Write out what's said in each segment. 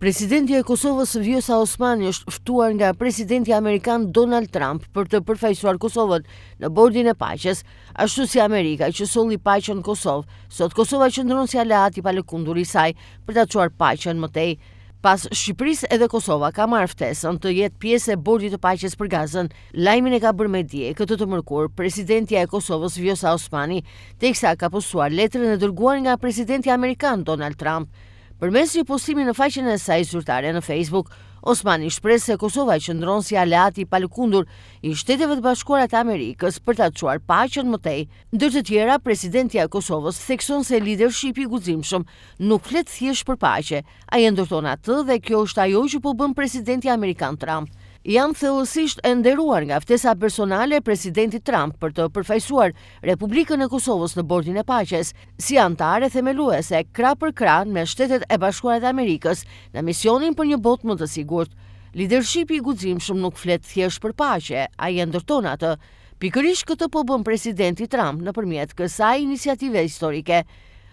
Presidenti i Kosovës Vjosa Osmani është ftuar nga presidenti amerikan Donald Trump për të përfaqësuar Kosovën në bordin e paqes, ashtu si Amerika që solli paqen në Kosovë. Sot Kosova qëndron si aleat i palëkundur i saj për ta çuar paqen më tej. Pas Shqipërisë edhe Kosova ka marrë ftesën të jetë pjesë e bordit të paqes për Gazën. Lajmin e ka bërë me dje këtë të mërkur presidentja e Kosovës Vjosa Osmani, teksa ka postuar letrën e dërguar nga presidenti amerikan Donald Trump. Përmes një postimi në faqen e saj zyrtare në Facebook, Osmani shpreh se Kosova qëndron si aleat i palëkundur i Shteteve të Bashkuara të Amerikës për ta çuar paqen më tej. Ndër të tjera, presidentja e Kosovës thekson se leadershipi i guximshëm nuk flet thjesht për paqe, ai e ndërton atë dhe kjo është ajo që po bën presidenti amerikan Trump. Janë thellësisht e nderuar nga ftesa personale e presidentit Trump për të përfaqësuar Republikën e Kosovës në bordin e paqes, si antare themeluese krah për krah me Shtetet e Bashkuara të Amerikës në misionin për një botë më të sigurt. Lidershipi i guximshëm nuk flet thjesht për paqe, ai e ndërton atë. Pikërisht këtë po bën presidenti Trump nëpërmjet kësaj iniciative historike.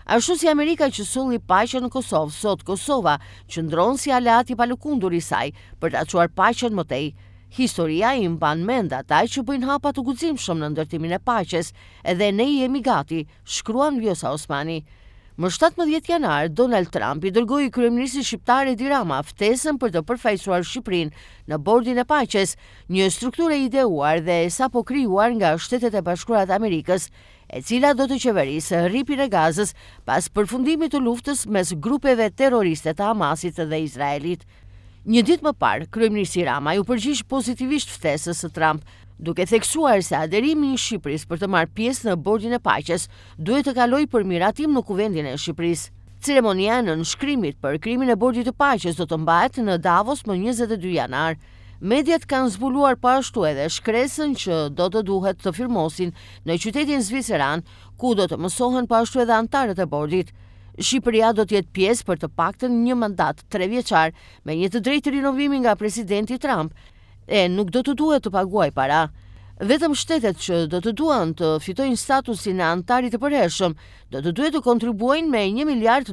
Ashtu si Amerika që solli paqen në Kosovë, sot Kosova qëndron si aleat i palëkundur i saj për ta çuar paqen më tej. Historia i mban mend ata që bëjnë hapa të guximshëm në ndërtimin e paqes, edhe ne jemi gati, shkruan Vjosa Osmani. Më 17 janar, Donald Trump i dërgoi kryeministit shqiptar Edi Rama ftesën për të përfaqësuar Shqipërinë në bordin e paqes, një strukturë ideuar dhe sapo krijuar nga Shtetet e Bashkuara të Amerikës, e cila do të qeverisë rripin e Gazës pas përfundimit të luftës mes grupeve terroriste të Hamasit dhe Izraelit. Një ditë më parë, kryeministi Rama u përgjigj pozitivisht ftesës së Trump, duke theksuar se aderimi i Shqipërisë për të marrë pjesë në bordin e paqes duhet të kalojë për miratim në Kuvendin e Shqipërisë. Ceremonia e nënshkrimit për krimin e bordit të paqes do të mbahet në Davos më 22 janar. Mediat kanë zbuluar po ashtu edhe shkresën që do të duhet të firmosin në qytetin zviceran, ku do të mësohen po ashtu edhe antarët e bordit. Shqipëria do të jetë pjesë për të paktën një mandat 3 vjeçar me një të drejtë rinovimi nga presidenti Trump, e nuk do të duhet të paguaj para. Vetëm shtetet që do të duan të fitojnë statusin e antarit të përhershëm do të duhet të kontribuojnë me $1 miliard.